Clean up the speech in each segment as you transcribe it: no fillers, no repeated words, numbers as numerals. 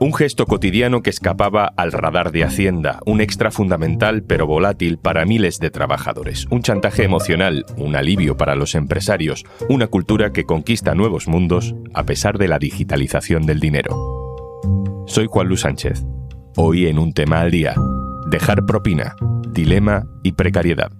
Un gesto cotidiano que escapaba al radar de Hacienda, un extra fundamental pero volátil para miles de trabajadores, un chantaje emocional, un alivio para los empresarios, una cultura que conquista nuevos mundos a pesar de la digitalización del dinero. Soy Juan Luis Sánchez. Hoy en Un Tema al Día, dejar propina, dilema y precariedad.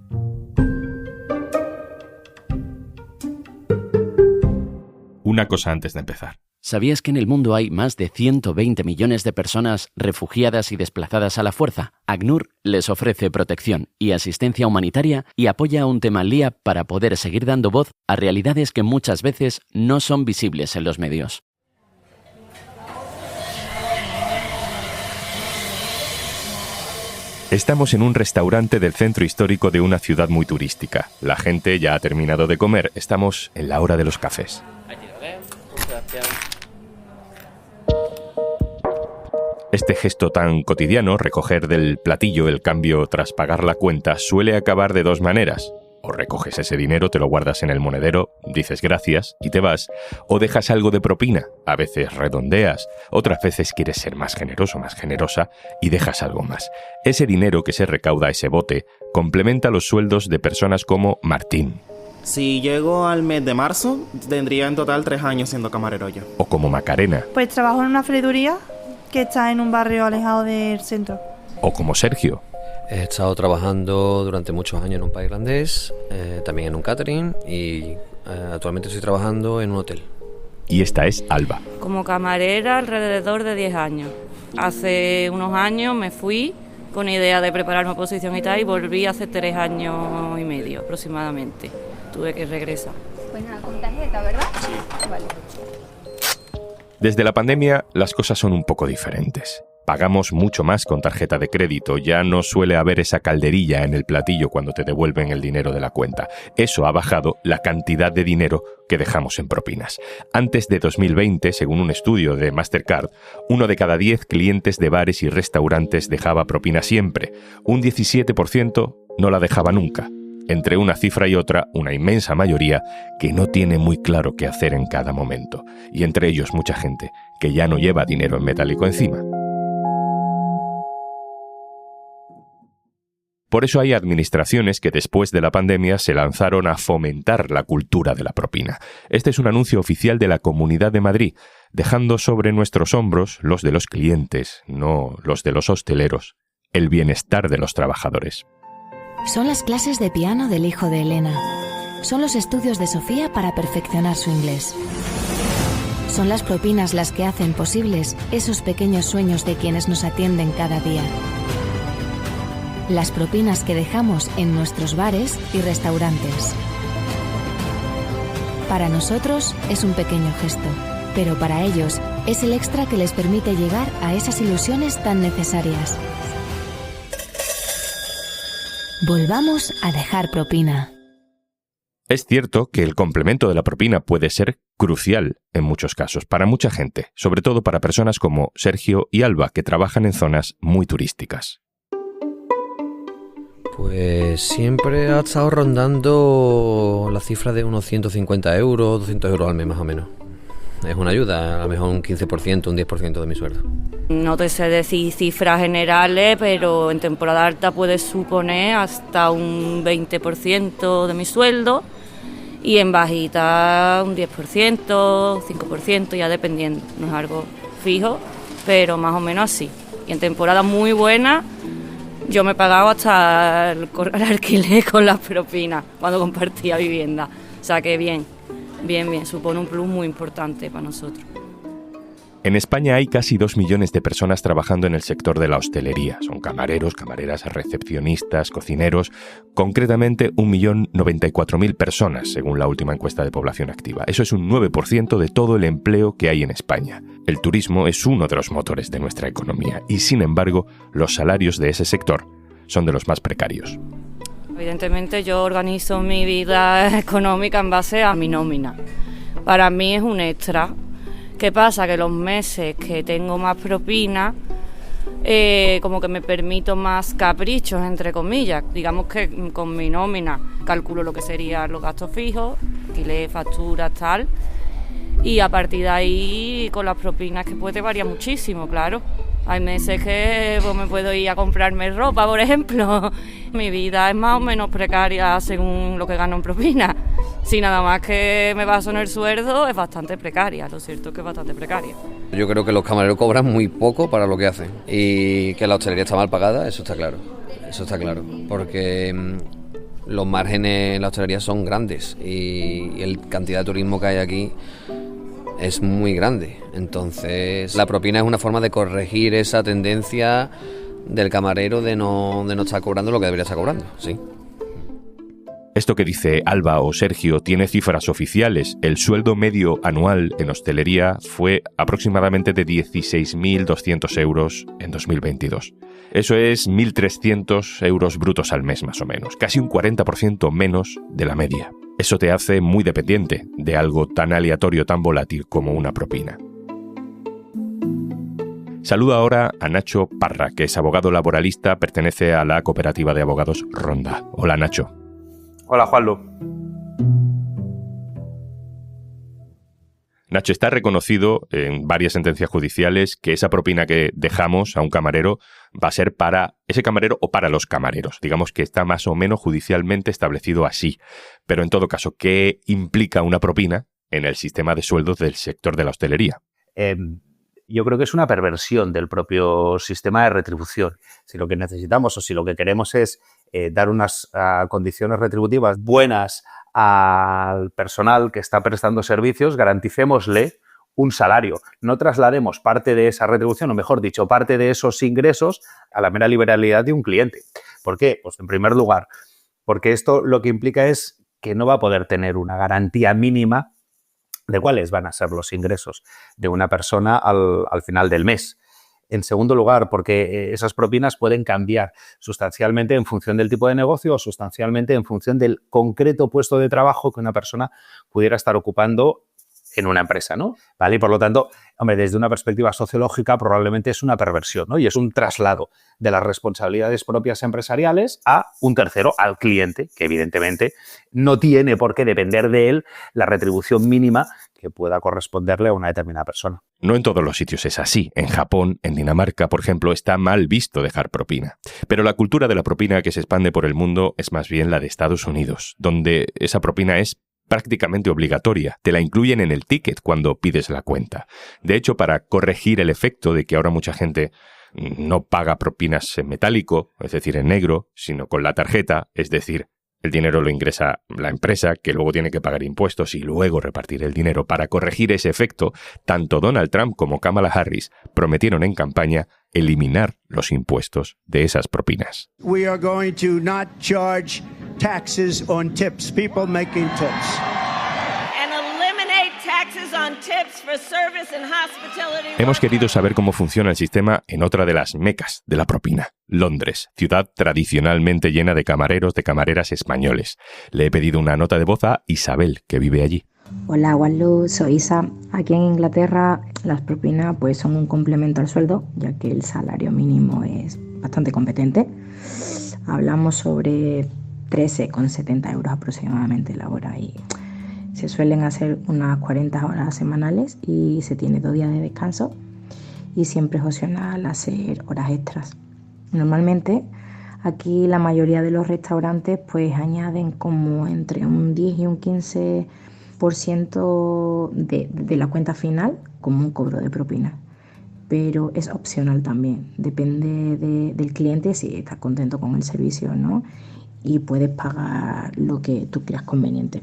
Una cosa antes de empezar. ¿Sabías que en el mundo hay más de 120 millones de personas refugiadas y desplazadas a la fuerza? ACNUR les ofrece protección y asistencia humanitaria y apoya a Un Tema al Día para poder seguir dando voz a realidades que muchas veces no son visibles en los medios. Estamos en un restaurante del centro histórico de una ciudad muy turística. La gente ya ha terminado de comer. Estamos en la hora de los cafés. Este gesto tan cotidiano, recoger del platillo el cambio tras pagar la cuenta, suele acabar de dos maneras. O recoges ese dinero, te lo guardas en el monedero, dices gracias y te vas, o dejas algo de propina. A veces redondeas, otras veces quieres ser más generoso, más generosa y dejas algo más. Ese dinero que se recauda, ese bote, complementa los sueldos de personas como Martín. Si llego al mes de marzo, tendría en total 3 años siendo camarero yo. O como Macarena. Pues trabajo en una freiduría que está en un barrio alejado del centro. O como Sergio. He estado trabajando durante muchos años en un país irlandés, también en un catering y actualmente estoy trabajando en un hotel. Y esta es Alba. Como camarera alrededor de 10 años. Hace unos años me fui con idea de preparar una oposición y tal y volví hace 3 años y medio aproximadamente. Tuve que regresar. Pues nada, con tarjeta, ¿verdad? Sí. Vale. Desde la pandemia las cosas son un poco diferentes. Pagamos mucho más con tarjeta de crédito, ya no suele haber esa calderilla en el platillo cuando te devuelven el dinero de la cuenta. Eso ha bajado la cantidad de dinero que dejamos en propinas. Antes de 2020, según un estudio de Mastercard, 1 de cada 10 clientes de bares y restaurantes dejaba propina siempre. Un 17% no la dejaba nunca. Entre una cifra y otra, una inmensa mayoría que no tiene muy claro qué hacer en cada momento. Y entre ellos mucha gente que ya no lleva dinero en metálico encima. Por eso hay administraciones que después de la pandemia se lanzaron a fomentar la cultura de la propina. Este es un anuncio oficial de la Comunidad de Madrid, dejando sobre nuestros hombros los de los clientes, no los de los hosteleros, el bienestar de los trabajadores. Son las clases de piano del hijo de Elena. Son los estudios de Sofía para perfeccionar su inglés. Son las propinas las que hacen posibles esos pequeños sueños de quienes nos atienden cada día. Las propinas que dejamos en nuestros bares y restaurantes. Para nosotros es un pequeño gesto, pero para ellos es el extra que les permite llegar a esas ilusiones tan necesarias. Volvamos a dejar propina. Es cierto que el complemento de la propina puede ser crucial en muchos casos, para mucha gente, sobre todo para personas como Sergio y Alba, que trabajan en zonas muy turísticas. Pues siempre ha estado rondando la cifra de unos 150 euros, 200 euros al mes más o menos. Es una ayuda, a lo mejor un 15%, un 10% de mi sueldo. No te sé decir cifras generales, pero en temporada alta puede suponer hasta un 20% de mi sueldo y en bajita un 10%, 5%, ya dependiendo. No es algo fijo, pero más o menos así. Y en temporada muy buena yo me he pagado hasta el alquiler con las propinas cuando compartía vivienda. O sea que bien, supone un plus muy importante para nosotros. En España hay casi 2 millones de personas trabajando en el sector de la hostelería. Son camareros, camareras, recepcionistas, cocineros. Concretamente, 1.094.000 personas, según la última encuesta de población activa. Eso es un 9% de todo el empleo que hay en España. El turismo es uno de los motores de nuestra economía y, sin embargo, los salarios de ese sector son de los más precarios. Evidentemente, yo organizo mi vida económica en base a mi nómina. Para mí es un extra. ¿Qué pasa? Que los meses que tengo más propina, como que me permito más caprichos, entre comillas. Digamos que con mi nómina calculo lo que serían los gastos fijos, alquiler, facturas, tal. Y a partir de ahí, con las propinas que puede variar muchísimo, claro. Hay meses que pues, me puedo ir a comprarme ropa, por ejemplo. Mi vida es más o menos precaria según lo que gano en propina. Si nada más que me baso en el sueldo, es bastante precaria, lo cierto es que es bastante precaria. Yo creo que los camareros cobran muy poco para lo que hacen y que la hostelería está mal pagada, eso está claro. Eso está claro, porque los márgenes en la hostelería son grandes y la cantidad de turismo que hay aquí es muy grande. Entonces, la propina es una forma de corregir esa tendencia del camarero de no estar cobrando lo que debería estar cobrando, sí. Esto que dice Alba o Sergio tiene cifras oficiales. El sueldo medio anual en hostelería fue aproximadamente de 16.200 euros en 2022. Eso es 1.300 euros brutos al mes más o menos, casi un 40% menos de la media. Eso te hace muy dependiente de algo tan aleatorio, tan volátil como una propina. Saludo ahora a Nacho Parra, que es abogado laboralista, pertenece a la cooperativa de abogados Ronda. Hola, Nacho. Hola, Juanlu. Nacho, está reconocido en varias sentencias judiciales que esa propina que dejamos a un camarero va a ser para ese camarero o para los camareros. Digamos que está más o menos judicialmente establecido así. Pero en todo caso, ¿qué implica una propina en el sistema de sueldos del sector de la hostelería? Yo creo que es una perversión del propio sistema de retribución. Si lo que necesitamos o si lo que queremos es dar unas condiciones retributivas buenas al personal que está prestando servicios, garanticémosle un salario. No traslademos parte de esa retribución, o mejor dicho, parte de esos ingresos a la mera liberalidad de un cliente. ¿Por qué? Pues en primer lugar, porque esto lo que implica es que no va a poder tener una garantía mínima de cuáles van a ser los ingresos de una persona al final del mes. En segundo lugar, porque esas propinas pueden cambiar sustancialmente en función del tipo de negocio o sustancialmente en función del concreto puesto de trabajo que una persona pudiera estar ocupando en una empresa, ¿no? ¿Vale? Y por lo tanto, hombre, desde una perspectiva sociológica probablemente es una perversión, ¿no? Y es un traslado de las responsabilidades propias empresariales a un tercero, al cliente, que evidentemente no tiene por qué depender de él la retribución mínima que pueda corresponderle a una determinada persona. No en todos los sitios es así. En Japón, en Dinamarca, por ejemplo, está mal visto dejar propina. Pero la cultura de la propina que se expande por el mundo es más bien la de Estados Unidos, donde esa propina es prácticamente obligatoria. Te la incluyen en el ticket cuando pides la cuenta. De hecho, para corregir el efecto de que ahora mucha gente no paga propinas en metálico, es decir, en negro, sino con la tarjeta, es decir, el dinero lo ingresa la empresa, que luego tiene que pagar impuestos y luego repartir el dinero. Para corregir ese efecto, tanto Donald Trump como Kamala Harris prometieron en campaña eliminar los impuestos de esas propinas. We are going to not charge taxes on tips, people making tips. Hemos querido saber cómo funciona el sistema en otra de las mecas de la propina, Londres, ciudad tradicionalmente llena de camareros, de camareras españoles. Le he pedido una nota de voz a Isabel, que vive allí. Hola, Wallu, soy Isa. Aquí en Inglaterra las propinas pues son un complemento al sueldo, ya que el salario mínimo es bastante competente. Hablamos sobre 13,70 euros aproximadamente la hora y se suelen hacer unas 40 horas semanales y se tiene 2 días de descanso y siempre es opcional hacer horas extras. Normalmente aquí la mayoría de los restaurantes pues añaden como entre un 10 y un 15% de la cuenta final como un cobro de propina. Pero es opcional también, depende del cliente si está contento con el servicio o no y puedes pagar lo que tú creas conveniente.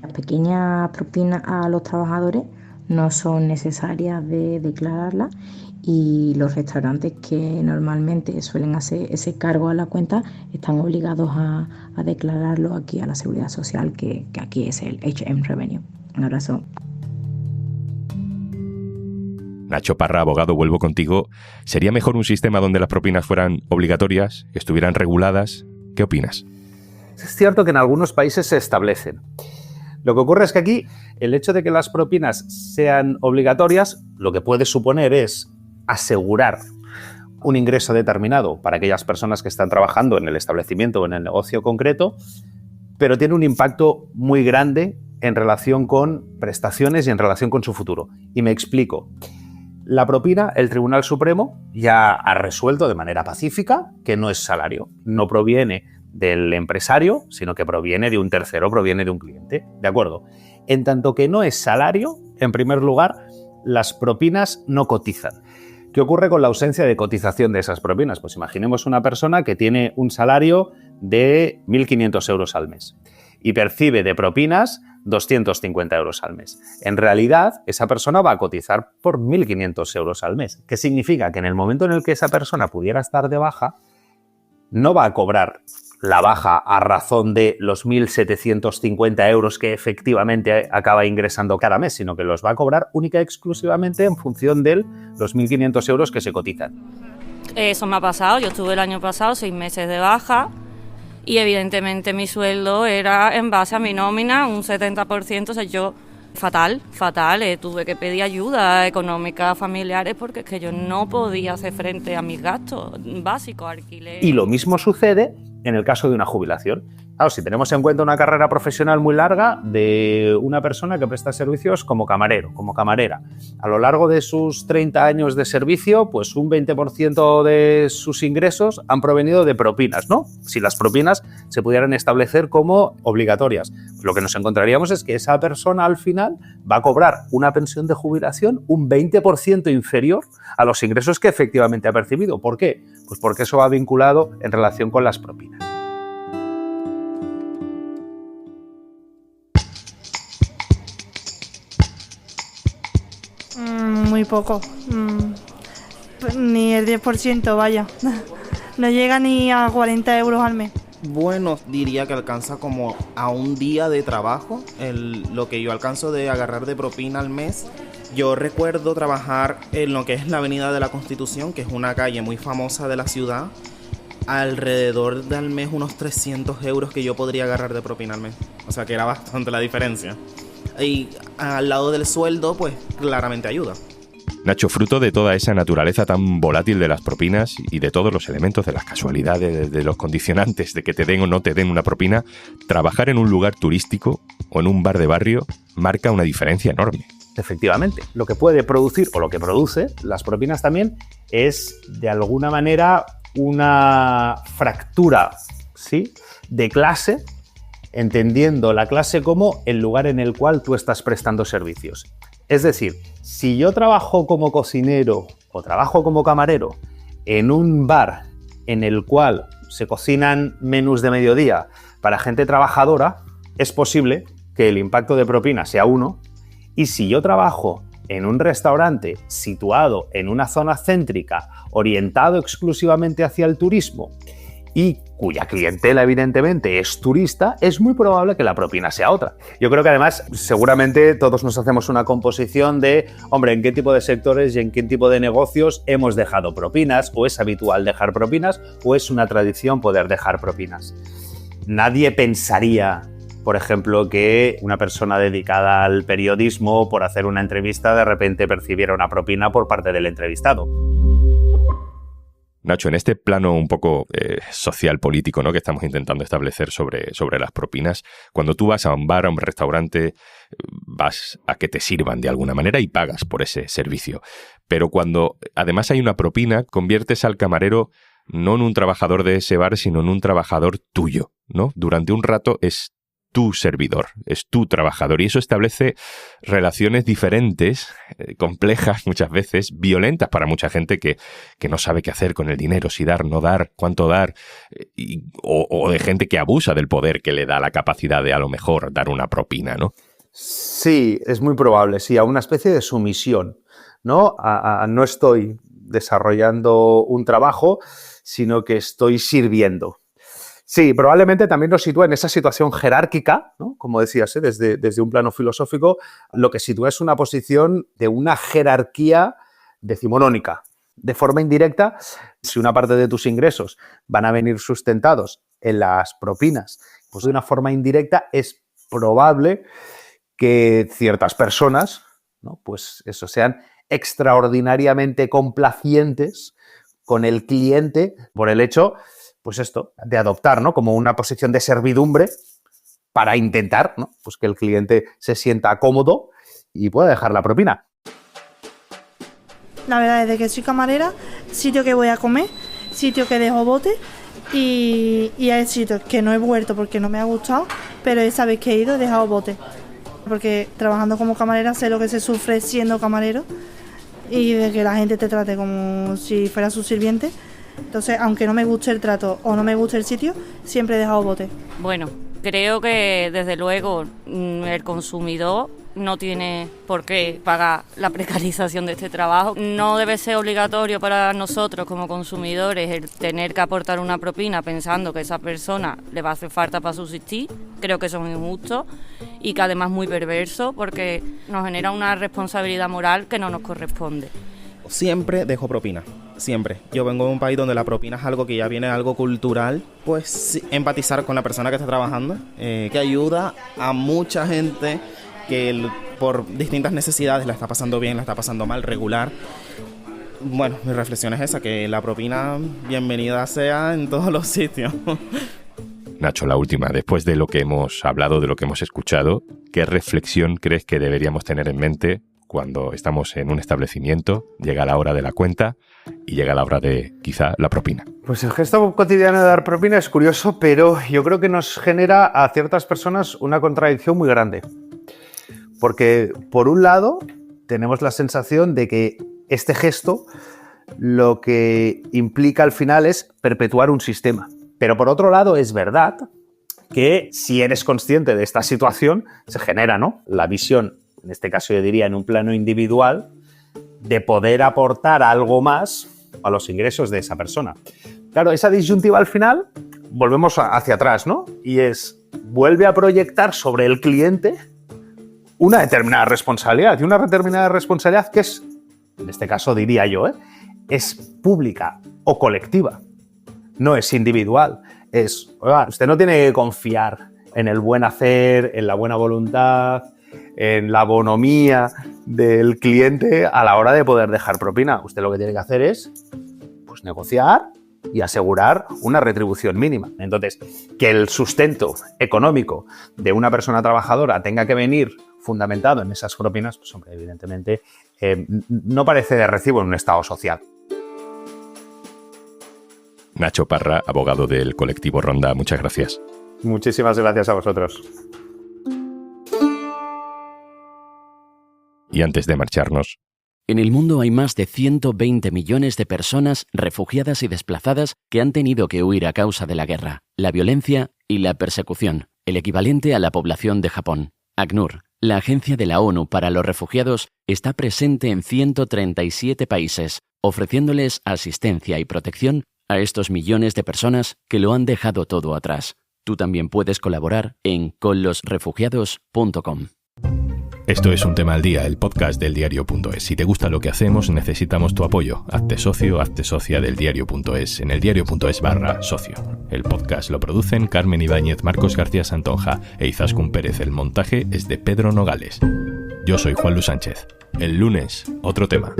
Las pequeñas propinas a los trabajadores no son necesarias de declararlas y los restaurantes que normalmente suelen hacer ese cargo a la cuenta están obligados a declararlo aquí a la Seguridad Social, que aquí es el HM Revenue. Un abrazo. Nacho Parra, abogado, vuelvo contigo. ¿Sería mejor un sistema donde las propinas fueran obligatorias, que estuvieran reguladas? ¿Qué opinas? Es cierto que en algunos países se establecen. Lo que ocurre es que aquí el hecho de que las propinas sean obligatorias lo que puede suponer es asegurar un ingreso determinado para aquellas personas que están trabajando en el establecimiento o en el negocio concreto, pero tiene un impacto muy grande en relación con prestaciones y en relación con su futuro. Y me explico. La propina, el Tribunal Supremo ya ha resuelto de manera pacífica que no es salario. No proviene del empresario, sino que proviene de un tercero, proviene de un cliente. ¿De acuerdo? En tanto que no es salario, en primer lugar, las propinas no cotizan. ¿Qué ocurre con la ausencia de cotización de esas propinas? Pues imaginemos una persona que tiene un salario de 1.500 euros al mes y percibe de propinas 250 euros al mes. En realidad, esa persona va a cotizar por 1.500 euros al mes. ¿Qué significa? Que en el momento en el que esa persona pudiera estar de baja, no va a cobrar la baja a razón de los 1.750 euros que efectivamente acaba ingresando cada mes, sino que los va a cobrar única y exclusivamente en función de los 1.500 euros que se cotizan. Eso me ha pasado. Yo estuve el año pasado 6 meses de baja y evidentemente mi sueldo era en base a mi nómina, un 70%, o sea, yo fatal, tuve que pedir ayuda económica familiares porque es que yo no podía hacer frente a mis gastos básicos, alquiler. Y lo mismo sucede en el caso de una jubilación. Claro, si tenemos en cuenta una carrera profesional muy larga de una persona que presta servicios como camarero, como camarera, a lo largo de sus 30 años de servicio, pues un 20% de sus ingresos han provenido de propinas, ¿no? Si las propinas se pudieran establecer como obligatorias. Lo que nos encontraríamos es que esa persona al final va a cobrar una pensión de jubilación un 20% inferior a los ingresos que efectivamente ha percibido. ¿Por qué? Pues porque eso va vinculado en relación con las propinas. Muy poco. Ni el 10%, vaya. No llega ni a 40 euros al mes. Bueno, diría que alcanza como a un día de trabajo lo que yo alcanzo de agarrar de propina al mes. Yo recuerdo trabajar en lo que es la Avenida de la Constitución, que es una calle muy famosa de la ciudad. Alrededor del mes unos 300 euros que yo podría agarrar de propina al mes. O sea que era bastante la diferencia. Y al lado del sueldo, pues claramente ayuda. Nacho, fruto de toda esa naturaleza tan volátil de las propinas y de todos los elementos, de las casualidades, de los condicionantes de que te den o no te den una propina, trabajar en un lugar turístico o en un bar de barrio marca una diferencia enorme. Efectivamente, lo que puede producir o lo que produce las propinas también es de alguna manera una fractura, ¿sí?, de clase, entendiendo la clase como el lugar en el cual tú estás prestando servicios. Es decir, si yo trabajo como cocinero o trabajo como camarero en un bar en el cual se cocinan menús de mediodía para gente trabajadora, es posible que el impacto de propina sea 1, y si yo trabajo en un restaurante situado en una zona céntrica, orientado exclusivamente hacia el turismo y cuya clientela evidentemente es turista, es muy probable que la propina sea otra. Yo creo que además seguramente todos nos hacemos una composición de, hombre, en qué tipo de sectores y en qué tipo de negocios hemos dejado propinas, o es habitual dejar propinas, o es una tradición poder dejar propinas. Nadie pensaría, por ejemplo, que una persona dedicada al periodismo, por hacer una entrevista, de repente percibiera una propina por parte del entrevistado. Nacho, en este plano un poco social, político, ¿no?, que estamos intentando establecer sobre las propinas, cuando tú vas a un bar, a un restaurante, vas a que te sirvan de alguna manera y pagas por ese servicio. Pero cuando además hay una propina, conviertes al camarero no en un trabajador de ese bar, sino en un trabajador tuyo, ¿no? Durante un rato es tu servidor, es tu trabajador, y eso establece relaciones diferentes, complejas muchas veces, violentas para mucha gente que no sabe qué hacer con el dinero, si dar, no dar, cuánto dar, o de gente que abusa del poder que le da la capacidad de a lo mejor dar una propina, ¿no? Sí, es muy probable, sí, a una especie de sumisión, ¿no? No estoy desarrollando un trabajo, sino que estoy sirviendo. Sí, probablemente también nos sitúa en esa situación jerárquica, ¿no? Como decías, desde un plano filosófico, lo que sitúa es una posición de una jerarquía decimonónica. De forma indirecta, si una parte de tus ingresos van a venir sustentados en las propinas, pues de una forma indirecta es probable que ciertas personas, ¿no?, pues eso, sean extraordinariamente complacientes con el cliente por el hecho, pues esto, de adoptar, ¿no?, como una posición de servidumbre para intentar, ¿no?, pues que el cliente se sienta cómodo y pueda dejar la propina. La verdad es de que soy camarera, sitio que voy a comer, sitio que dejo bote y hay sitios que no he vuelto porque no me ha gustado, pero esa vez que he ido he dejado bote. Porque trabajando como camarera sé lo que se sufre siendo camarero y de que la gente te trate como si fuera su sirviente. Entonces, aunque no me guste el trato o no me guste el sitio, siempre he dejado bote. Bueno, creo que desde luego el consumidor no tiene por qué pagar la precarización de este trabajo. No debe ser obligatorio para nosotros como consumidores el tener que aportar una propina pensando que esa persona le va a hacer falta para subsistir. Creo que eso es injusto y que además es muy perverso porque nos genera una responsabilidad moral que no nos corresponde. Siempre dejo propina, siempre. Yo vengo de un país donde la propina es algo que ya viene algo cultural, pues sí, empatizar con la persona que está trabajando, que ayuda a mucha gente que por distintas necesidades la está pasando bien, la está pasando mal, regular. Bueno, mi reflexión es esa, que la propina bienvenida sea en todos los sitios. Nacho, la última, después de lo que hemos hablado, de lo que hemos escuchado, ¿qué reflexión crees que deberíamos tener en mente cuando estamos en un establecimiento, llega la hora de la cuenta y llega la hora de, quizá, la propina? Pues el gesto cotidiano de dar propina es curioso, pero yo creo que nos genera a ciertas personas una contradicción muy grande. Porque, por un lado, tenemos la sensación de que este gesto lo que implica al final es perpetuar un sistema. Pero, por otro lado, es verdad que si eres consciente de esta situación, se genera, ¿no?, la visión, en este caso yo diría en un plano individual, de poder aportar algo más a los ingresos de esa persona. Claro, esa disyuntiva al final, volvemos hacia atrás, ¿no? Y vuelve a proyectar sobre el cliente una determinada responsabilidad. Y una determinada responsabilidad que es, en este caso diría yo, es pública o colectiva. No es individual. Oiga, usted no tiene que confiar en el buen hacer, en la buena voluntad, en la bonomía del cliente a la hora de poder dejar propina. Usted lo que tiene que hacer es, pues, negociar y asegurar una retribución mínima. Entonces, que el sustento económico de una persona trabajadora tenga que venir fundamentado en esas propinas, pues, hombre, evidentemente no parece de recibo en un estado social. Nacho Parra, abogado del colectivo Ronda, muchas gracias. Muchísimas gracias a vosotros. Y antes de marcharnos... En el mundo hay más de 120 millones de personas refugiadas y desplazadas que han tenido que huir a causa de la guerra, la violencia y la persecución, el equivalente a la población de Japón. ACNUR, la Agencia de la ONU para los Refugiados, está presente en 137 países, ofreciéndoles asistencia y protección a estos millones de personas que lo han dejado todo atrás. Tú también puedes colaborar en conlosrefugiados.com. Esto es Un Tema al Día, el podcast del diario.es. Si te gusta lo que hacemos, necesitamos tu apoyo. Hazte socio, hazte socia del diario.es en el diario.es/socio. El podcast lo producen Carmen Ibáñez, Marcos García Santonja e Izaskun Pérez. El montaje es de Pedro Nogales. Yo soy Juan Luis Sánchez. El lunes, otro tema.